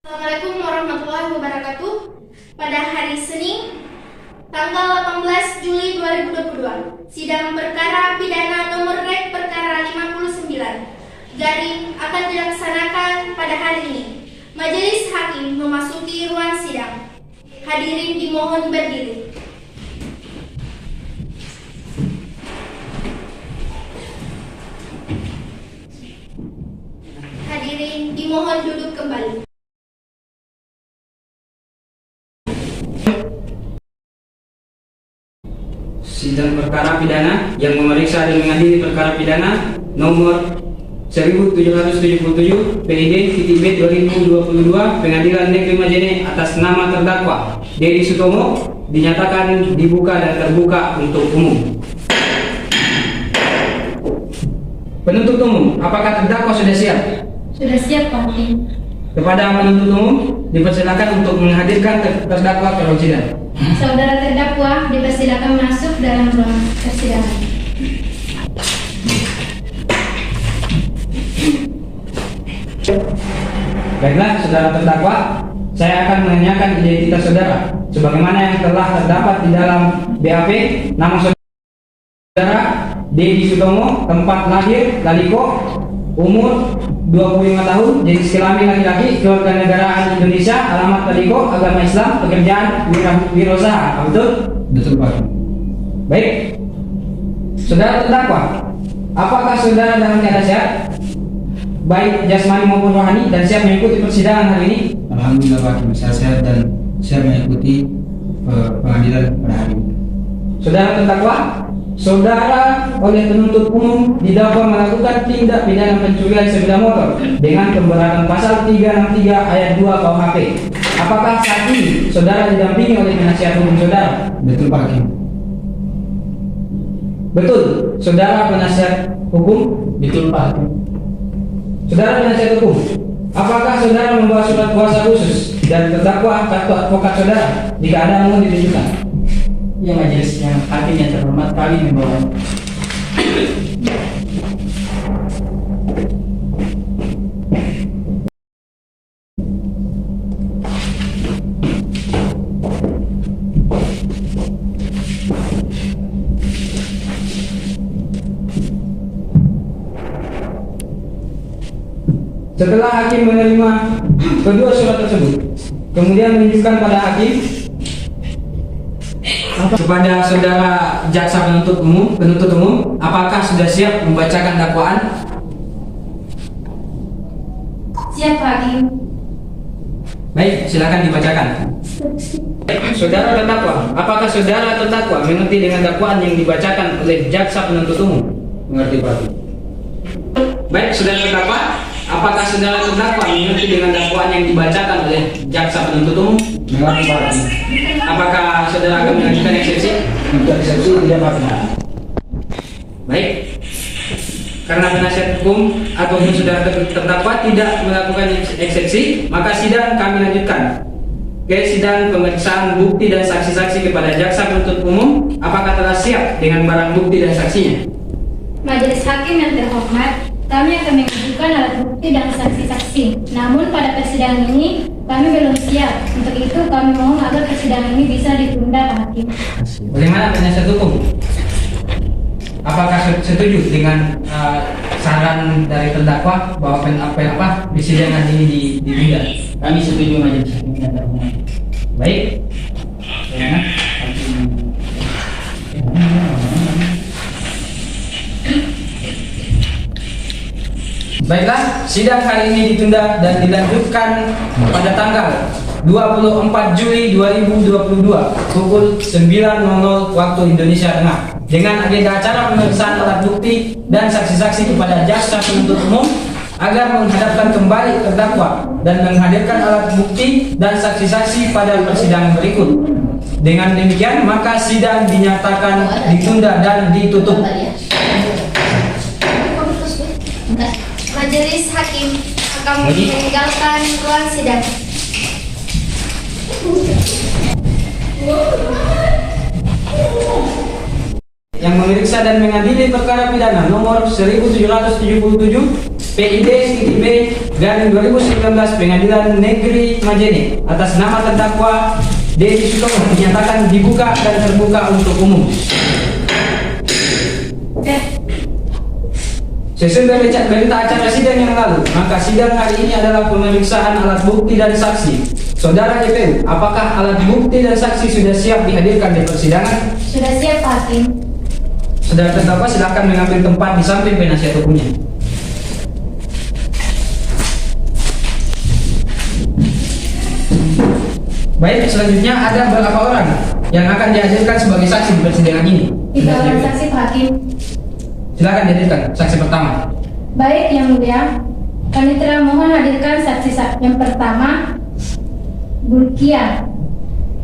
Assalamualaikum warahmatullahi wabarakatuh. Pada hari Senin, tanggal 18 Juli 2022, sidang perkara pidana nomor Rek perkara 59 Garing akan dilaksanakan pada hari ini. Majelis Hakim memasuki ruang sidang. Hadirin dimohon berdiri. Hadirin dimohon duduk kembali. Sidang perkara pidana yang memeriksa dan mengadili perkara pidana nomor 1777 PID-B 2022 Pengadilan Negeri Majene atas nama terdakwa Dedi Sutomo dinyatakan dibuka dan terbuka untuk umum. Penuntut umum, apakah terdakwa sudah siap? Sudah siap, Pak Hakim. Kepada penuntut umum dipersilakan untuk menghadirkan terdakwa ke ruang sidang. Saudara terdakwa dipersilakan masuk dalam ruang persidangan. Baiklah, saudara terdakwa, saya akan menanyakan identitas saudara sebagaimana yang telah terdapat di dalam BAP. Nama saudara Dedi Sutomo, tempat lahir Daliko, umur 25 tahun, jenis kelamin laki-laki, kewarganegaraan Indonesia, alamat Daliko, agama Islam, pekerjaan wirausaha. Betul? Betul, Pak. Baik. Saudara terdakwa, apakah saudara dalam keadaan sehat, baik jasmani maupun rohani, dan siap mengikuti persidangan hari ini? Alhamdulillah, Pak. Saya sehat dan siap mengikuti pengadilan pada hari ini. Saudara terdakwa, saudara oleh penuntut umum didakwa melakukan tindak pidana pencurian sepeda motor dengan pemberatan pasal 363 ayat 2 KUHP. Apakah saat ini saudara didampingi oleh penasihat hukum saudara? Betul, Pak Hakim. Betul, saudara penasihat hukum? Betul, Pak Hakim. Saudara penasihat hukum, apakah saudara membawa surat kuasa khusus dan terdakwa kartu advokat saudara jika ada mohon ditunjukkan? Ya, majelis yang hakim yang terhormat, kami membawa. Setelah hakim menerima kedua surat tersebut, kemudian menunjukkan pada hakim kepada saudara jaksa penuntut umum, apakah sudah siap membacakan dakwaan? Siap, Pak Hakim. Baik, silakan dibacakan. Saudara terdakwa, apakah saudara terdakwa mengerti dengan dakwaan yang dibacakan oleh jaksa penuntut umum? Mengerti, Pak Hakim. Baik, saudara terdakwa, apakah saudara terdakwa mengerti dengan dakwaan yang dibacakan oleh jaksa penuntut umum? Mengerti, Pak Hakim. Apakah saudara akan mengajukan eksepsi? Untuk eksepsi tidak, Pak Hakim. Baik, karena penasihat hukum ataupun saudara terdakwa tidak melakukan eksepsi, maka sidang kami lanjutkan ke sidang pemeriksaan bukti dan saksi-saksi kepada jaksa penuntut umum. Apakah telah siap dengan barang bukti dan saksinya? Majelis Hakim yang terhormat, kami akan mengajukan alat bukti dan saksi-saksi. Namun pada persidangan ini kami belum siap. Untuk itu kami mohon agar persidangan ini bisa ditunda, Pak Hakim. Bagaimana penasihat hukum? Apakah setuju dengan saran dari terdakwa bahwa persidangan ini ditunda? Kami setuju, majelis hakim yang terhormat. Baik. Ya. Baiklah, sidang hari ini ditunda dan dilanjutkan pada tanggal 24 Juli 2022 pukul 9.00 waktu Indonesia Tengah dengan agenda acara pemeriksaan alat bukti dan saksi-saksi kepada jaksa penuntut umum agar menghadapkan kembali terdakwa dan menghadirkan alat bukti dan saksi-saksi pada persidangan berikut. Dengan demikian, maka sidang dinyatakan ditunda dan ditutup. Majelis Hakim akan meninggalkan ruang sidang. yang memeriksa dan mengadili perkara pidana nomor 1777 PID-B garing 2019 Pengadilan Negeri Majene atas nama terdakwa Dedi Sutomo dinyatakan dibuka dan terbuka untuk umum. Sesuai berita acara sidang yang lalu, maka sidang hari ini adalah pemeriksaan alat bukti dan saksi. Saudara JPU, apakah alat bukti dan saksi sudah siap dihadirkan di persidangan? Sudah siap, Pak Hakim. Saudara terdakwa silakan mengambil tempat di samping penasihat hukumnya. Baik, selanjutnya ada berapa orang yang akan dihadirkan sebagai saksi di persidangan ini? 3 orang saksi, Pak Hakim. Silakan dihadirkan saksi pertama. Baik, Yang Mulia, kami telah mohon hadirkan saksi yang pertama, Bulkia,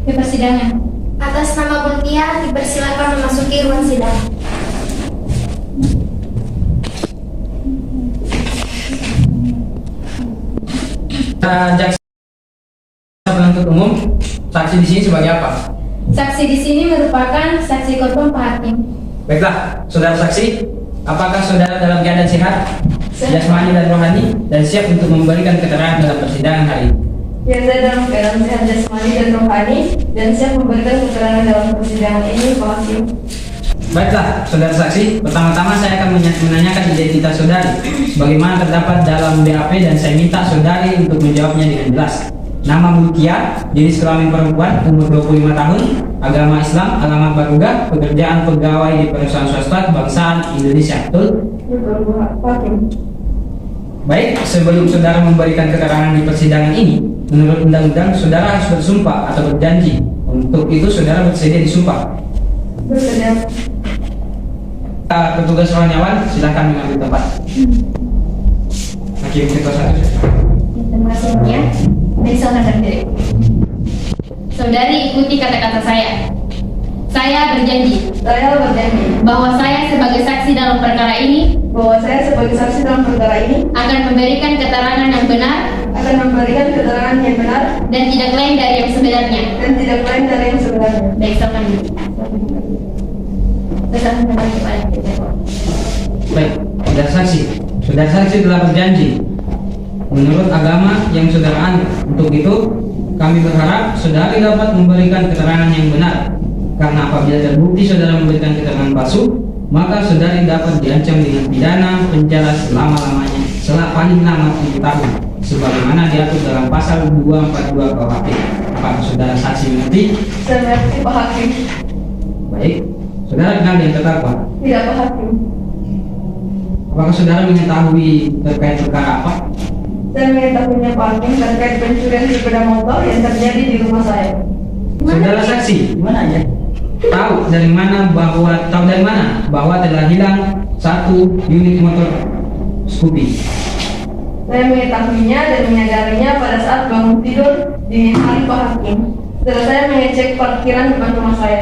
ke persidangan. Atas nama Bulkia, dipersilakan memasuki ruang sidang. Jaksa penuntut umum, saksi di sini sebagai apa? Saksi di sini merupakan saksi korban, Pak Hakim. Baiklah, saudara saksi, apakah saudara dalam keadaan sehat, jasmani dan rohani, dan siap untuk memberikan keterangan dalam persidangan hari ini? Ya, saya dalam keadaan sehat jasmani dan rohani dan siap memberikan keterangan dalam persidangan ini, Pak Hakim. Baiklah, saudara saksi, pertama-tama saya akan menanyakan identitas saudari sebagaimana terdapat dalam BAP dan saya minta saudari untuk menjawabnya dengan jelas. Nama Bulkia, jenis kelamin perempuan, umur 25 tahun, agama Islam, alamat Baruga, pekerjaan pegawai di perusahaan swasta kebangsaan Indonesia, betul? Pak Hakim. Baik, sebelum saudara memberikan keterangan di persidangan ini, menurut undang-undang saudara harus bersumpah atau berjanji. Untuk itu saudara bersedia disumpah. Bersedia. Petugas rohaniawan, silakan mengambil tempat. Hakim ketua 1. Terima kasih, ya. Silakan berdiri. Saudari, ikuti kata-kata saya. Saya berjanji Saya berjanji bahwa saya sebagai saksi dalam perkara ini bahwa saya sebagai saksi dalam perkara ini akan memberikan keterangan yang benar akan memberikan keterangan yang benar dan tidak lain dari yang sebenarnya. dan tidak lain dari yang sebenarnya. Baik, silakan. Silakan kembali kepada kita. Baik, saudara saksi. Saudara saksi telah berjanji menurut agama yang saudara anut. Untuk itu, kami berharap saudari dapat memberikan keterangan yang benar. Karena apabila terbukti saudara memberikan keterangan palsu, maka saudari dapat diancam dengan pidana penjara selama-lamanya, paling lama 7 tahun, sebagaimana diatur dalam pasal 242 KUHP. Apakah saudara saksi mengerti? Saya mengerti, Pak Hakim. Baik, saudara kenal dengan terdakwa? Tidak, Pak Hakim. Apakah saudara mengetahui terkait perkara apa? Saya mengetahuinya, Pak Hakim, terkait pencurian sepeda motor yang terjadi di rumah saya. Saudara saksi, Gimana aja? tahu dari mana bahwa telah hilang 1 unit motor Scoopy? Saya mengetahuinya dan menyadarinya pada saat bangun tidur dini hari, Pak Hakim. Setelah saya mengecek parkiran depan rumah saya.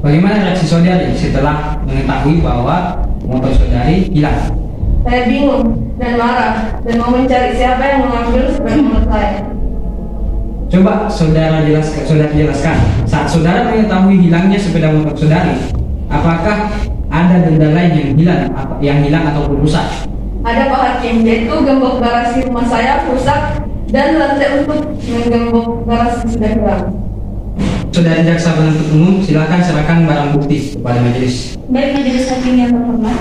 Bagaimana reaksi saudari setelah mengetahui bahwa motor saudari hilang? Saya bingung dan marah dan mau mencari siapa yang mengambil sepeda motor saya. Coba saudara jelaskan, saat saudara mengetahui hilangnya sepeda motor saudari, apakah ada benda lain yang hilang ataupun rusak? Ada, Pak Hakim, yaitu gembok garasi rumah saya rusak dan lantai untuk menggembok garasi sudah hilang. Saudara jaksa penuntut umum, silakan serahkan barang bukti kepada majelis. Baik, majelis hakim yang terhormat.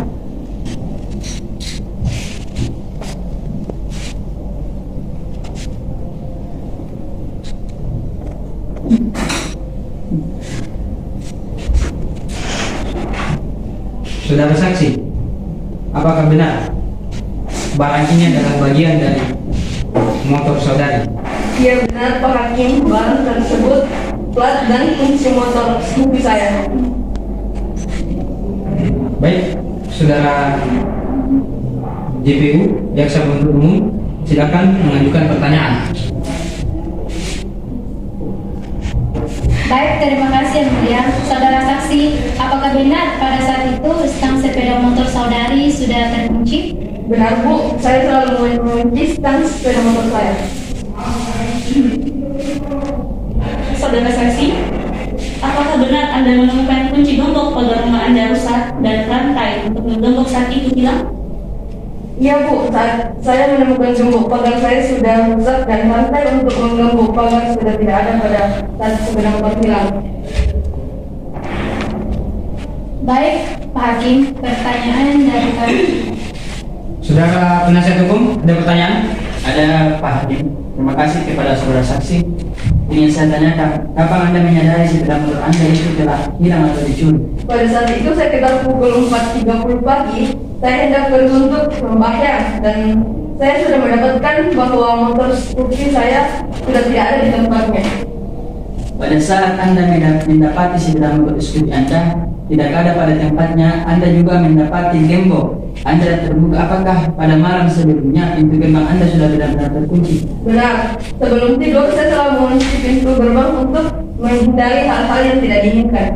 Saudara saksi, apakah benar barang ini adalah bagian dari motor saudari? Iya benar, Pak Hakim, barang tersebut plat dan kunci motor Scoopy saya. Baik, saudara JPU, jaksa penuntut umum, silakan mengajukan pertanyaan. Baik, terima kasih Yang Mulia. Saudara saksi, apakah benar pada saat itu stang sepeda motor saudari sudah terkunci? Benar, Bu, saya selalu mengunci stang sepeda motor saya. Saudara saksi, apakah benar Anda menemukan kunci gembok pagar rumah Anda rusak dan rantai untuk menggembok saat itu hilang? Iya Bu, saat saya menemukan gembok pagar saya sudah rusak dan rantai untuk menggembok pagar sudah tidak ada pada saat sepeda motor hilang. Baik, Pak Hakim, pertanyaan dari kami. Saudara penasihat hukum, ada pertanyaan? Ada Pak Hakim. Terima kasih kepada saudara saksi. Ingin saya tanyakan, kapan Anda menyadari sepeda motor Anda itu telah hilang atau dicuri? Pada saat itu sekitar pukul 4.30 pagi, saya hendak pergi untuk sembahyang dan saya sudah mendapatkan bahwa motor skupi saya sudah tidak ada di tempatnya. Pada saat Anda mendapati sepeda motor skupi Anda tidak ada pada tempatnya, Anda juga mendapati gembok Anda terbuka. Apakah pada malam sebelumnya pintu gerbang Anda sudah benar-benar terkunci? Benar, sebelum tidur saya telah mengunci pintu gerbang untuk menghindari hal-hal yang tidak diinginkan.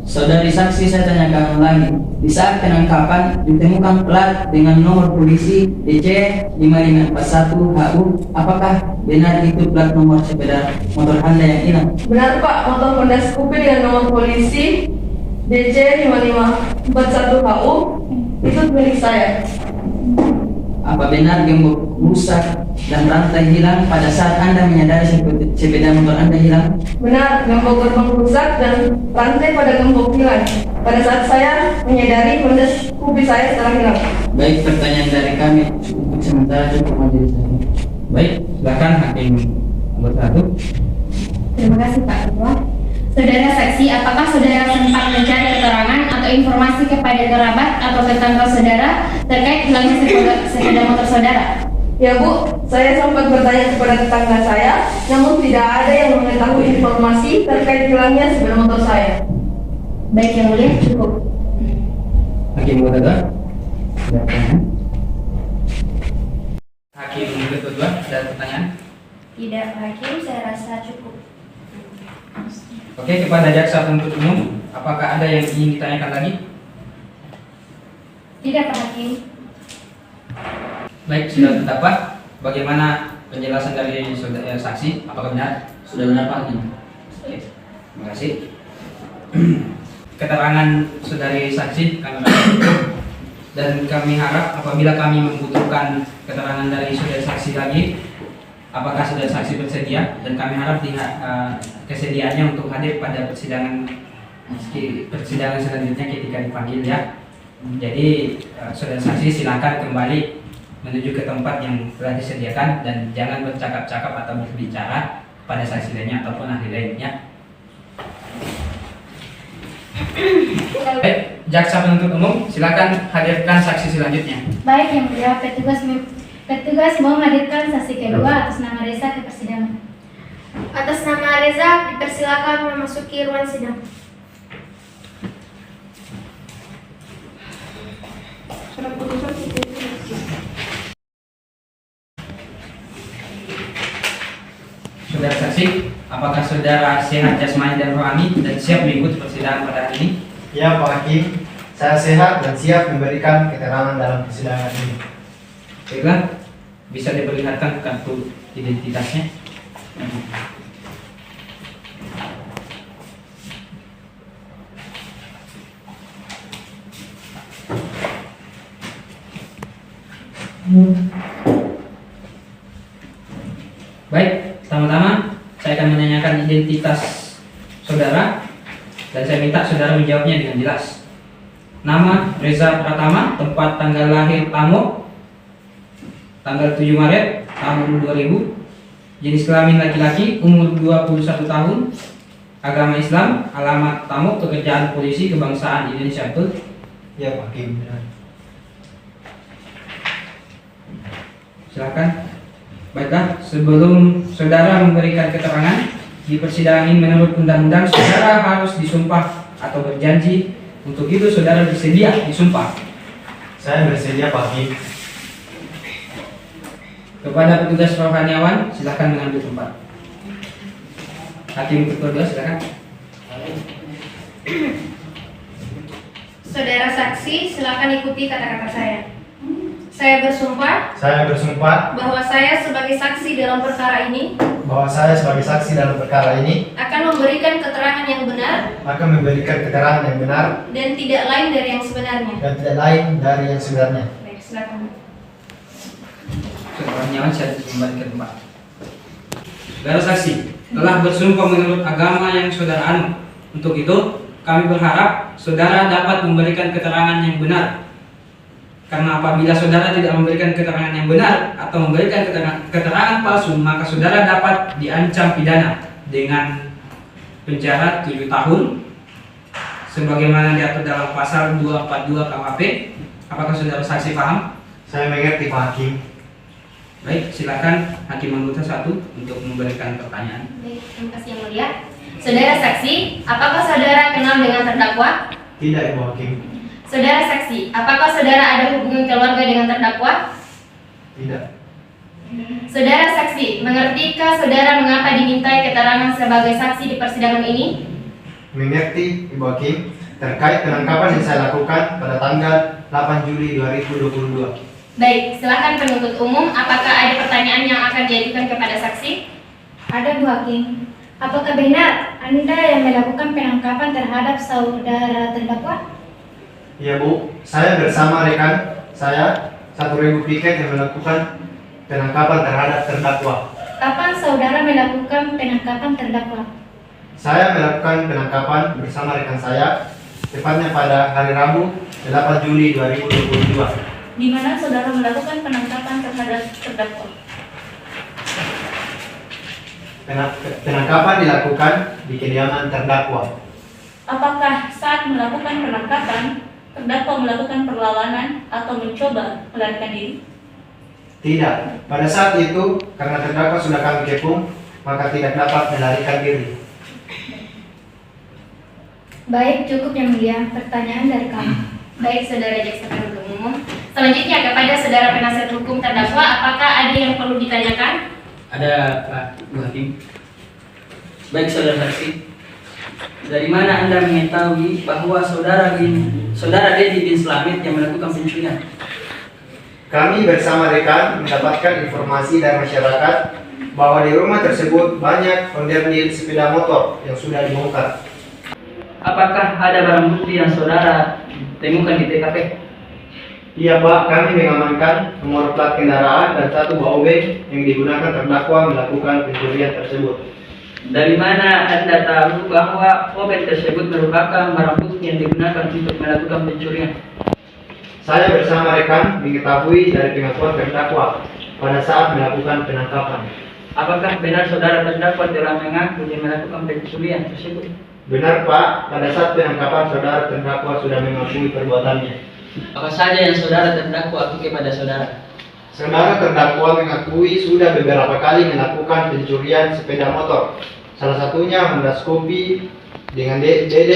Saudari saksi, saya tanyakan lagi. Di saat penangkapan ditemukan plat dengan nomor polisi DC 5541 HU. Apakah benar itu plat nomor sepeda motor Anda yang hilang? Benar Pak, motor Honda Scoopy dengan nomor polisi DC 5541 HU itu milik saya. Apa benar gembok rusak dan rantai hilang pada saat Anda menyadari sepeda motor Anda hilang? Benar, gembok gerbang rusak dan rantai pada gembok hilang pada saat saya menyadari Honda Scoopy saya telah hilang. Baik, pertanyaan dari kami untuk sementara cukup majelis hakim. Baik, silakan Hakim nomor 1. Terima kasih Pak Ketua. Saudara saksi, apakah saudara sempat mencari keterangan atau informasi kepada kerabat atau tetangga saudara terkait hilangnya sepeda motor saudara? Ya Bu, saya sempat bertanya kepada tetangga saya, namun tidak ada yang mengetahui informasi terkait hilangnya sepeda motor saya. Baik yang mulia, cukup. Hakim nomor 2. Ada pertanyaan? Hakim nomor 2, ada pertanyaan? Tidak, Pak Hakim, saya rasa cukup. Oke, kepada jaksa penuntut umum, apakah ada yang ingin ditanyakan lagi? Tidak, Pak Hakim. Baik, sudah terdapat. Bagaimana penjelasan dari saudara saksi? Apakah benar? Sudah benar Pak Hakim? Oke, terima kasih. Keterangan saudari saksi kami cukup, dan kami harap apabila kami membutuhkan keterangan dari saudari saksi lagi, apakah saudara saksi bersedia, dan kami harap kesediaannya untuk hadir pada persidangan selanjutnya ketika dipanggil ya. Jadi saudara saksi silakan kembali menuju ke tempat yang telah disediakan dan jangan bercakap-cakap atau berbicara pada saksi lainnya ataupun ahli lainnya. Baik, jaksa penuntut umum silakan hadirkan saksi selanjutnya. Baik yang mulia, petugas mau hadirkan saksi kedua atas nama Reza ke persidangan. Atas nama Reza, dipersilakan memasuki ruang sidang. Saudara saksi, apakah saudara sehat jasmani dan rohani dan siap mengikuti persidangan pada hari ini? Ya Pak Hakim, saya sehat dan siap memberikan keterangan dalam persidangan ini. Baiklah, bisa diperlihatkan kartu identitasnya. Baik, pertama-tama saya akan menanyakan identitas saudara dan saya minta saudara menjawabnya dengan jelas. Nama Reza Pratama, tempat tanggal lahir Tamo, tanggal 7 Maret tahun 2000, jenis kelamin laki-laki, umur 21 tahun, agama Islam, alamat Tamo, pekerjaan polisi, kebangsaan Indonesia, betul? Ya Pak Hakim. Silakan. Baiklah, sebelum saudara memberikan keterangan di persidangan ini menurut undang-undang, saudara harus disumpah atau berjanji. Untuk itu saudara bersedia disumpah? Saya bersedia Pak Hakim. Kepada petugas rohaniawan, silakan mengambil tempat. Hakim kedua, silakan. Saudara saksi, silakan ikuti kata-kata saya. Saya bersumpah Saya bersumpah bahwa saya sebagai saksi dalam perkara ini bahwa saya sebagai saksi dalam perkara ini akan memberikan keterangan yang benar akan memberikan keterangan yang benar dan tidak lain dari yang sebenarnya. dan tidak lain dari yang sebenarnya. Baik, silakan. Nyaman saya kembali ke tempat. Saudara saksi telah bersumpah menurut agama yang saudara anut. Untuk itu, kami berharap saudara dapat memberikan keterangan yang benar. Karena apabila saudara tidak memberikan keterangan yang benar atau memberikan keterangan palsu, maka saudara dapat diancam pidana dengan penjara 7 tahun sebagaimana diatur dalam pasal 242 KUHP. Apakah saudara saksi paham? Saya mengerti Pak Hakim. Baik, silakan Hakim anggota 1 untuk memberikan pertanyaan. Baik, terima kasih yang mulia. Saudara saksi, apakah saudara kenal dengan terdakwa? Tidak, Ibu Hakim. Saudara saksi, apakah saudara ada hubungan keluarga dengan terdakwa? Tidak. Saudara saksi, mengertikah saudara mengapa dimintai keterangan sebagai saksi di persidangan ini? Mengerti, Ibu Hakim, terkait penangkapan yang saya lakukan pada tanggal 8 Juli 2022. Baik, silakan penuntut umum, apakah ada pertanyaan yang akan diajukan kepada saksi? Ada Bu Hakim. Apakah benar Anda yang melakukan penangkapan terhadap saudara terdakwa? Iya Bu, saya bersama rekan saya 1.000 piket yang melakukan penangkapan terhadap terdakwa. Kapan saudara melakukan penangkapan terdakwa? Saya melakukan penangkapan bersama rekan saya, tepatnya pada hari Rabu 8 Juli 2022. Di mana saudara melakukan penangkapan terhadap terdakwa? Penangkapan dilakukan di kediaman terdakwa. Apakah saat melakukan penangkapan, terdakwa melakukan perlawanan atau mencoba melarikan diri? Tidak, pada saat itu karena terdakwa sudah kami kepung, maka tidak dapat melarikan diri. Baik, cukup yang mulia. Pertanyaan dari kami. Baik, saudara jaksa penuntut umum. Selanjutnya kepada saudara penasihat hukum terdakwa, apakah ada yang perlu ditanyakan? Ada Pak Bu Hakim. Baik saudara saksi, dari mana Anda mengetahui bahwa saudara Dedi bin Slamit yang melakukan pencurian? Kami bersama rekan mendapatkan informasi dari masyarakat bahwa di rumah tersebut banyak onderdil sepeda motor yang sudah dibongkar. Apakah ada barang bukti yang saudara temukan di TKP? Iya Pak, kami mengamankan nomor plat kendaraan dan 1 buah obeng yang digunakan terdakwa melakukan pencurian tersebut. Dari mana Anda tahu bahwa obeng tersebut merupakan barang bukti yang digunakan untuk melakukan pencurian? Saya bersama rekan mengetahui dari pengakuan terdakwa pada saat melakukan penangkapan. Apakah benar saudara terdakwa telah mengaku dia melakukan pencurian tersebut? Benar Pak, pada saat penangkapan saudara terdakwa sudah mengakui perbuatannya. Apa saja yang saudara terdakwa kepada saudara? Saudara terdakwa mengakui sudah beberapa kali melakukan pencurian sepeda motor. Salah satunya Honda Scoopy dengan DD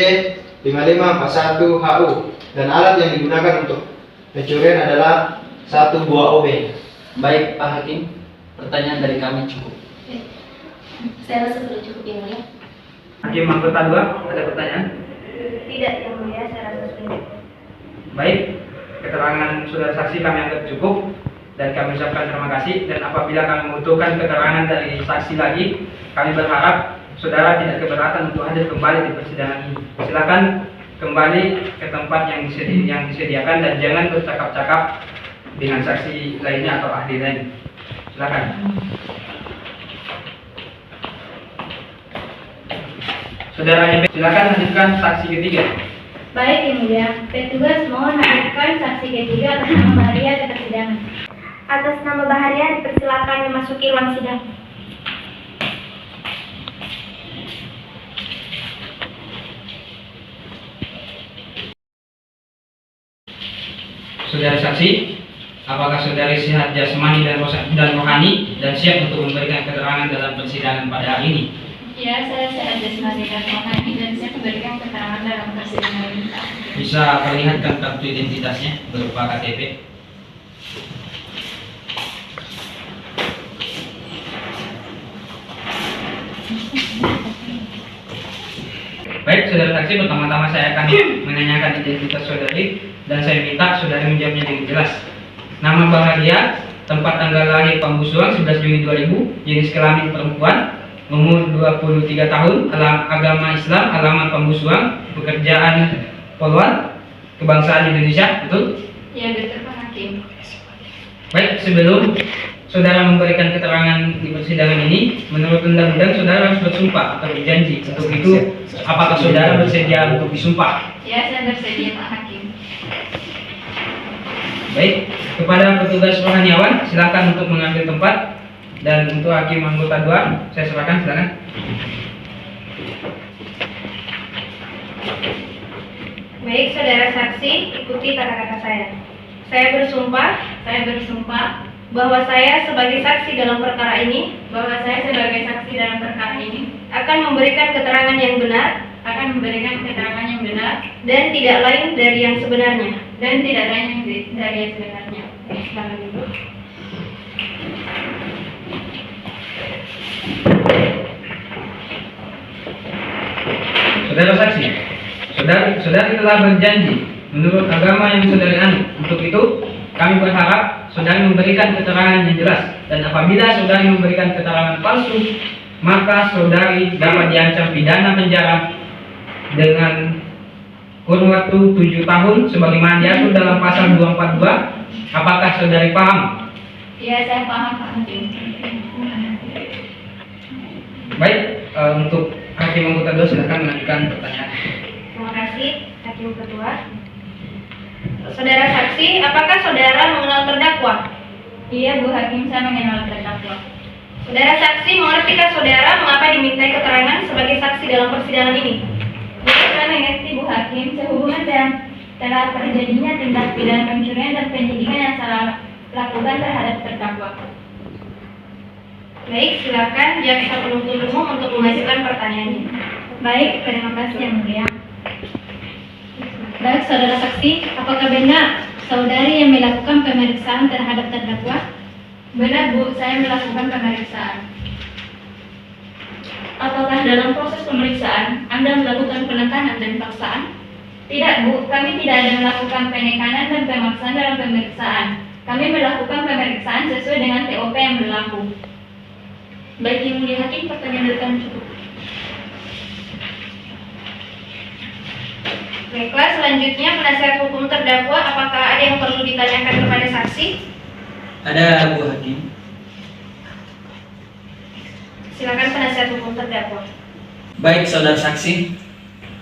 5541 HU dan alat yang digunakan untuk pencurian adalah 1 buah obeng. Baik Pak Hakim, pertanyaan dari kami cukup. Saya rasa sudah cukup yang mulia. Hakim anggota 2, ada pertanyaan? Tidak, yang mulia. Saya rasa sudah. Baik, keterangan saudara saksi kami anggap cukup dan kami ucapkan terima kasih. Dan apabila kami membutuhkan keterangan dari saksi lagi, kami berharap saudara tidak keberatan untuk hadir kembali di persidangan ini. Silakan kembali ke tempat yang disediakan dan jangan bercakap-cakap dengan saksi lainnya atau ahli lain. Silakan. Saudara YP, silakan hadirkan saksi ketiga. Baik, yang mulia. Petugas mohon hadirkan saksi ketiga atas nama Baharia ke persidangan. Atas nama Baharia, dipersilakan memasuki ruang sidang. Saudara saksi, apakah saudari sehat jasmani dan rohani dan siap untuk memberikan keterangan dalam persidangan pada hari ini? Ya, saya sehat jasmani dan rohani dan saya memberikan keterangan dalam persidangan ini. Bisa perlihatkan kartu identitasnya berupa KTP. Baik, saudara saksi, pertama-tama saya akan menanyakan identitas saudari dan saya minta saudari menjawabnya dengan jelas. nama bahagia, tempat tanggal lahir pembusuan 11 Juni 2000, jenis kelamin perempuan, umur 23 tahun, agama Islam, alamat pembusuan, pekerjaan poluan, kebangsaan Indonesia, betul? Ya betul Pak Hakim. Baik, sebelum saudara memberikan keterangan di persidangan ini, menurut undang-undang saudara harus bersumpah atau berjanji. Untuk itu, apakah saudara bersedia untuk disumpah? Ya, saya bersedia Pak Hakim. Baik, kepada petugas rohaniawan silakan untuk mengambil tempat, dan untuk hakim anggota 2 saya serahkan, silakan. Baik, saudara saksi, ikuti kata-kata saya. Saya bersumpah bahwa saya sebagai saksi dalam perkara ini akan memberikan keterangan yang benar dan tidak lain dari yang sebenarnya. Silakan dulu. Saudara saksi, saudari telah berjanji menurut agama yang saudari anut. Untuk itu, kami berharap saudari memberikan keterangan yang jelas, dan apabila saudari memberikan keterangan palsu, maka saudari dapat diancam pidana penjara dengan kurun waktu 7 tahun sebagaimana diatur dalam pasal 242. Apakah saudari paham? Ya, saya paham Pak Hakim. Baik, untuk hakim anggota 2 silakan mengajukan pertanyaan. Terima kasih, Hakim Ketua. Saudara saksi, apakah saudara mengenal terdakwa? Iya Bu Hakim, saya mengenal terdakwa. Saudara saksi, mengertikah saudara mengapa dimintai keterangan sebagai saksi dalam persidangan ini? Saya mengerti Bu Hakim, sehubungan dengan telah terjadinya tindak pidana pencurian dan penyidikan yang salah lakukan terhadap terdakwa. Baik, silakan jaksa penuntut umum untuk mengajukan pertanyaannya. Baik, terima kasih yang mulia. Baik, saudara saksi, apakah benar saudari yang melakukan pemeriksaan terhadap terdakwa? Benar Bu, saya melakukan pemeriksaan. Apakah dalam proses pemeriksaan Anda melakukan penekanan dan paksaan? Tidak Bu, kami tidak ada melakukan penekanan dan pemaksaan dalam pemeriksaan. Kami melakukan pemeriksaan sesuai dengan TOP yang berlaku. Baik Yang Mulia Hakim, pertanyaan dari kami cukup. Baiklah, selanjutnya penasihat hukum terdakwa, apakah ada yang perlu ditanyakan kepada saksi? Ada Bu Hakim. Silakan penasihat hukum terdakwa. Baik saudara saksi,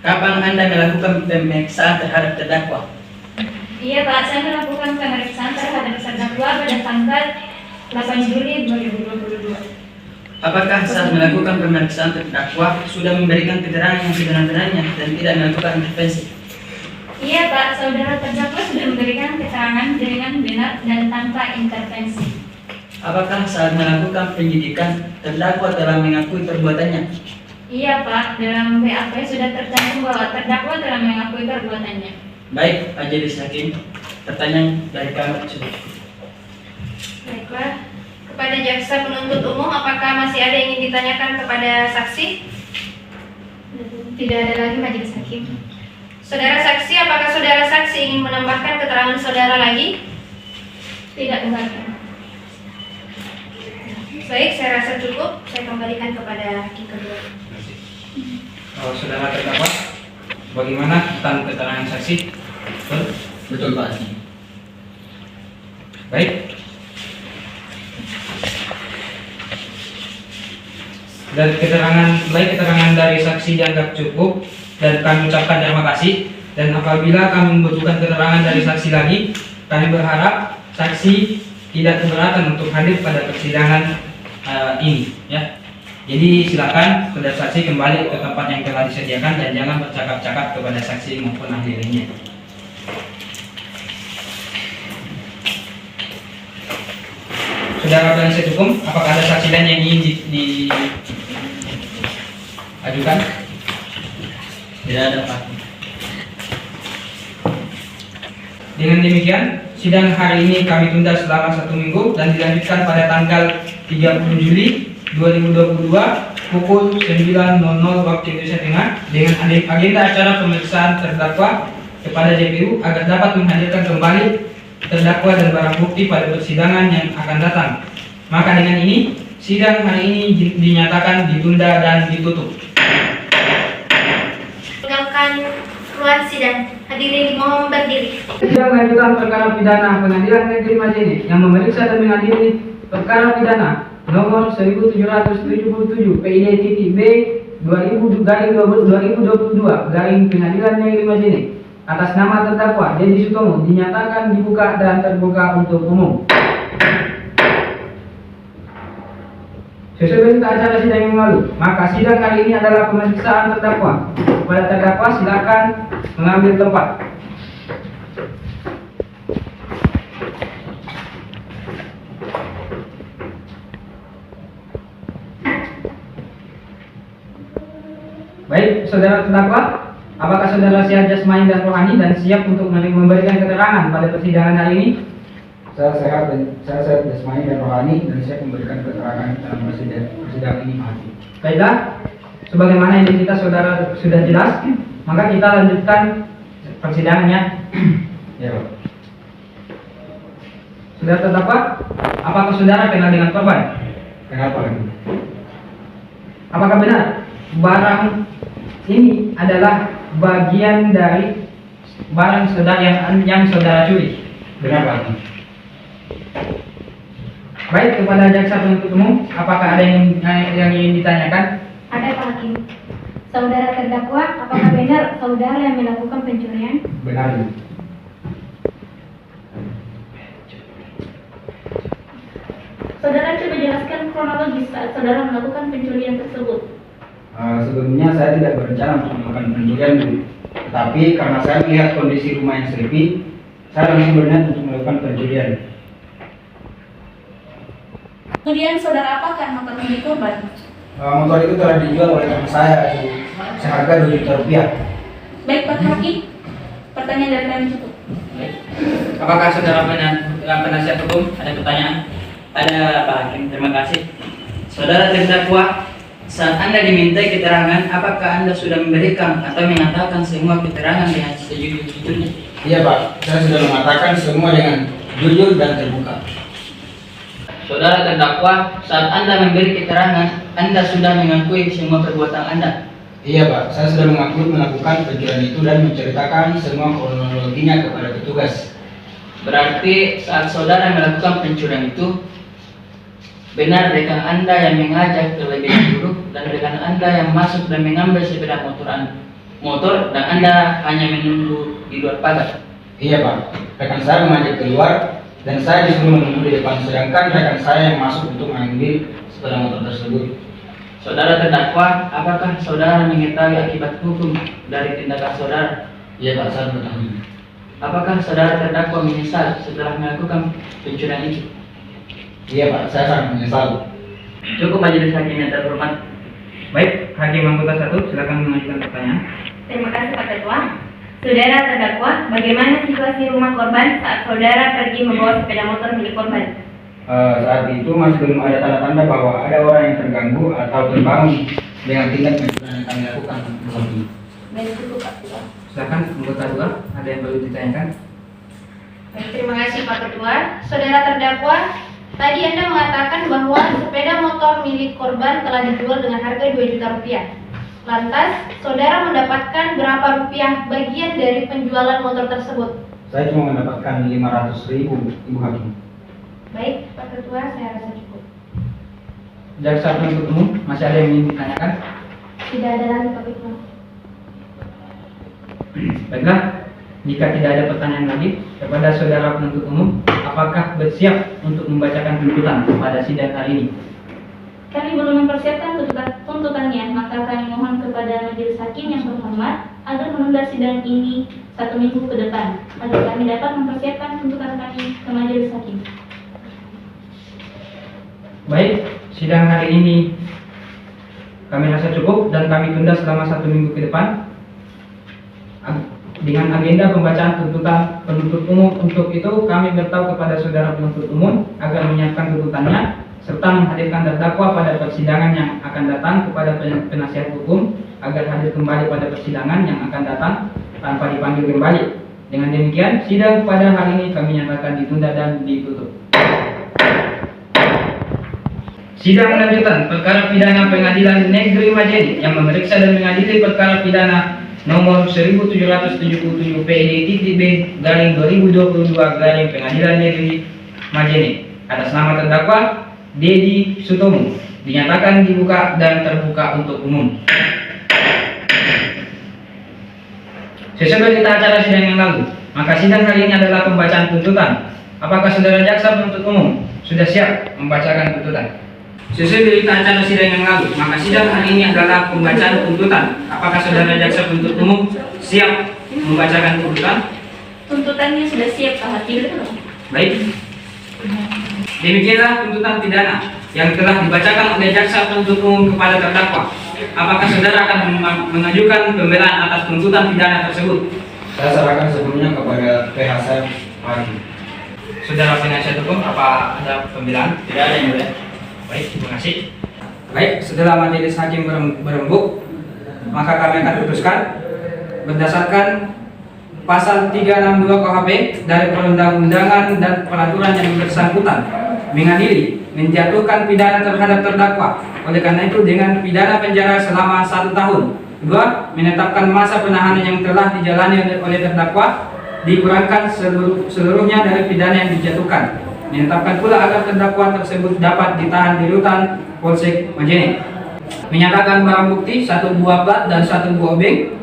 kapan Anda melakukan pemeriksaan terhadap terdakwa? Iya Pak, saya melakukan pemeriksaan terhadap terdakwa pada tanggal 8 Juli 2022. Apakah saat melakukan pemeriksaan terdakwa sudah memberikan keterangan yang sebenar-benarnya dan tidak melakukan intervensi? Iya Pak, saudara terdakwa sudah memberikan keterangan dengan benar dan tanpa intervensi. Apakah saat melakukan penyidikan terdakwa telah mengakui perbuatannya? Iya Pak, dalam BAP sudah tercantum bahwa terdakwa telah mengakui perbuatannya. Baik, Majelis Hakim, pertanyaan dari kami sudah cukup. Baiklah, kepada jaksa penuntut umum, apakah masih ada yang ingin ditanyakan kepada saksi? Tidak ada lagi majelis hakim. Saudara saksi, apakah saudara saksi ingin menambahkan keterangan saudara lagi? Tidak benar. Baik, saya rasa cukup. Saya kembalikan kepada hakim kedua. Kalau saudara terdakwa, bagaimana tentang keterangan saksi? Betul? Betul Pak Hakim. Baik. Dan keterangan dari saksi dianggap cukup dan kami ucapkan terima kasih. Dan apabila kami membutuhkan keterangan dari saksi lagi, kami berharap saksi tidak keberatan untuk hadir pada persidangan ini, ya. Jadi silakan saudara saksi kembali ke tempat yang telah disediakan dan jangan bercakap-cakap kepada saksi maupun ahli lainnya. Saudara penasihat hukum, apakah ada saksi lain yang ingin diajukan? Tidak ada Pak. Dengan demikian, sidang hari ini kami tunda selama 1 minggu dan dilanjutkan pada tanggal 30 Juli 2022 pukul 9.00 waktu Indonesia Tengah dengan agenda acara pemeriksaan terdakwa kepada JPU agar dapat menghadirkan kembali terdakwa dan barang bukti pada persidangan yang akan datang. Maka dengan ini, sidang hari ini dinyatakan ditunda dan ditutup. Tinggalkan ruang sidang. Hadirin mohon berdiri. Sidang lanjutan perkara pidana Pengadilan Negeri Majene yang memeriksa dan mengadili perkara pidana nomor 1777 PID-B 2000/2022 Pengadilan Negeri Majene atas nama terdakwa Dedi Sutomo dinyatakan dibuka dan terbuka untuk umum. Sesuai berita acara sidang yang lalu, maka sidang kali ini adalah pemeriksaan terdakwa. Kepada terdakwa silakan mengambil tempat. Baik, saudara terdakwa, apakah saudara sehat jasmani dan rohani dan siap untuk memberikan keterangan pada persidangan hari ini? Saya sehat jasmani dan rohani dan siap memberikan keterangan dalam persidangan ini, Pak Hakim. Baiklah, sebagaimana identitas saudara sudah jelas, maka kita lanjutkan persidangannya. Ya, Pak. Saudara terdakwa, apakah saudara kenal dengan korban? Kenapa lagi? Apakah benar barang ini adalah bagian dari barang saudara yang saudara curi? Benar, Pak Hakim. Baik, kepada jaksa penuntut umum, apakah ada yang ingin ditanyakan? Ada Pak Hakim. Saudara terdakwa, apakah benar saudara yang melakukan pencurian? Benar, Ibu. Saudara coba jelaskan kronologis saat saudara melakukan pencurian tersebut. Sebelumnya saya tidak berencana untuk melakukan pencurian, Bu. Tetapi karena saya melihat kondisi rumah yang sepi, saya langsung berniat untuk melakukan pencurian. Kemudian saudara apakan motor milik korban? Motor itu telah dijual oleh teman saya seharga 2 juta rupiah. Baik Pak Hakim, pertanyaan dari kami cukup. Apakah saudara penasihat hukum ada pertanyaan? Ada Pak Hakim, terima kasih. Saudara terdakwa, saat Anda dimintai keterangan, apakah Anda sudah memberikan atau mengatakan semua keterangan dengan sejujur-jujurnya? Iya, Pak, saya sudah mengatakan semua dengan jujur dan terbuka. Saudara terdakwa, saat Anda memberi keterangan, Anda sudah mengakui semua perbuatan Anda. Iya, Pak, saya sudah mengakui melakukan pencurian itu dan menceritakan semua kronologinya kepada petugas. Berarti saat saudara melakukan pencurian itu, benar rekan Anda yang mengajak terlebih dahulu dan rekan Anda yang masuk dan mengambil sepeda motor dan Anda hanya menunggu di luar pagar. Iya, Pak, rekan saya mengajak keluar dan saya disuruh menunggu di depan, sedangkan rekan saya yang masuk untuk mengambil sepeda motor tersebut. Saudara terdakwa, apakah saudara mengetahui akibat hukum dari tindakan saudara? Iya, Pak, saya mengetahui. Apakah saudara terdakwa menyesal setelah melakukan pencurian itu? Iya, Pak, saya sangat menyesal. Cukup majelis hakim yang terhormat. Baik, Hakim anggota 1, silakan mengajukan pertanyaan. Terima kasih Pak Ketua. Saudara terdakwa, bagaimana situasi rumah korban saat saudara pergi membawa sepeda motor milik korban? Saat itu masih belum ada tanda-tanda bahwa ada orang yang terganggu atau terbangun dengan tindak pencurian yang kami lakukan. Baik, cukup Pak Ketua. Silakan anggota 2, ada yang perlu ditanyakan? Baik, terima kasih Pak Ketua. Saudara terdakwa, tadi Anda mengatakan bahwa sepeda motor milik korban telah dijual dengan harga 2 juta rupiah. Lantas, saudara mendapatkan berapa rupiah bagian dari penjualan motor tersebut? Saya cuma mendapatkan 500.000, Ibu Hakim. Baik, Pak Ketua, saya rasa cukup. Jaksa penuntut umum, masih ada yang ingin ditanyakan? Tidak ada lagi Pak Ketua. Baiklah, jika tidak ada pertanyaan lagi kepada saudara penuntut umum, apakah bersiap untuk membacakan tuntutan pada sidang hari ini? Kami belum mempersiapkan tuntutannya, maka kami mohon kepada majelis hakim yang terhormat agar menunda sidang ini 1 minggu ke depan agar kami dapat mempersiapkan tuntutan kami ke majelis hakim. Baik, sidang hari ini kami rasa cukup dan kami tunda selama 1 minggu ke depan dengan agenda pembacaan tuntutan penuntut umum. Untuk itu kami beritahu kepada saudara penuntut umum agar menyiapkan tuntutannya serta menghadirkan terdakwa pada persidangan yang akan datang, kepada penasihat hukum agar hadir kembali pada persidangan yang akan datang tanpa dipanggil kembali. Dengan demikian, sidang pada hari ini kami nyatakan ditunda dan ditutup. Sidang lanjutan perkara pidana Pengadilan Negeri Majene yang memeriksa dan mengadili perkara pidana nomor 1777 PID-B garing 2022 garing Pengadilan Negeri Majene atas nama terdakwa Dedi Sutomo dinyatakan dibuka dan terbuka untuk umum. Sesuai berita acara sidang yang lalu, maka sidang hari ini adalah pembacaan tuntutan. Apakah saudara jaksa penuntut umum sudah siap membacakan tuntutan? Sesuai berita acara sidang yang lalu, maka sidang hari ini adalah pembacaan tuntutan. Apakah saudara jaksa penuntut umum siap membacakan tuntutan? Tuntutannya sudah siap, Pak Hakim. Baik. Demikianlah tuntutan pidana yang telah dibacakan oleh jaksa penuntut umum kepada terdakwa. Apakah saudara akan mengajukan pembelaan atas tuntutan pidana tersebut? Saya serahkan sebelumnya kepada PH saya, Pak Hakim. Saudara penasihat hukum, apa ada pembelaan? Tidak ada yang mulia. Baik, terima kasih. Baik, setelah majelis hakim berembuk, maka kami akan putuskan berdasarkan pasal 362 KUHP dari perundang-undangan dan peraturan yang bersangkutan mengadili menjatuhkan pidana terhadap terdakwa. Oleh karena itu dengan pidana penjara selama 1 tahun. 2. Menetapkan masa penahanan yang telah dijalani oleh terdakwa dikurangkan seluruhnya dari pidana yang dijatuhkan. Menetapkan pula agar terdakwa tersebut dapat ditahan di rutan Polsek Majene. Menyatakan barang bukti 1 buah plat dan 1 buah obeng.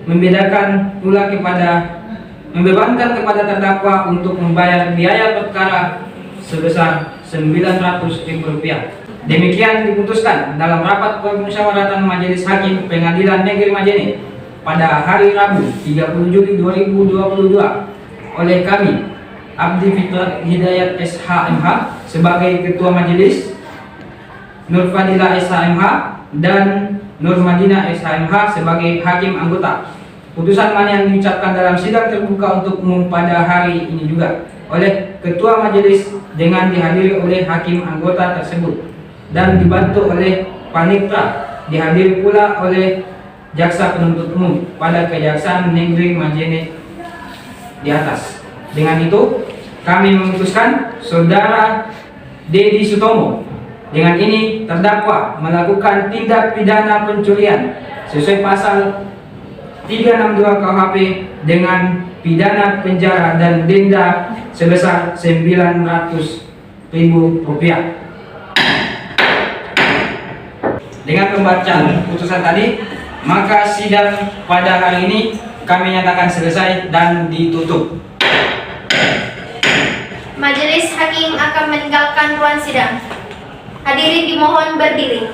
Membedakan pula membebankan kepada terdakwa untuk membayar biaya perkara sebesar Rp900.000. Demikian diputuskan dalam rapat permusyawaratan Majelis Hakim Pengadilan Negeri Majene pada hari Rabu 30 Juli 2022 oleh kami Abdi Fitra Hidayat SHMH sebagai Ketua Majelis, Nur Fadila SHMH dan Nur Madina SHMH sebagai Hakim Anggota. Putusan mana yang diucapkan dalam sidang terbuka untuk umum pada hari ini juga oleh Ketua Majelis dengan dihadiri oleh Hakim Anggota tersebut dan dibantu oleh Panitra, dihadiri pula oleh Jaksa Penuntut Umum pada Kejaksaan Negeri Majene di atas. Dengan itu, kami memutuskan saudara Dedi Sutomo dengan ini terdakwa melakukan tindak pidana pencurian sesuai pasal 362 KUHP dengan pidana penjara dan denda sebesar Rp900.000. Dengan pembacaan putusan tadi, maka sidang pada hari ini kami nyatakan selesai dan ditutup. Majelis Hakim akan meninggalkan ruang sidang. Hadirin dimohon berdiri.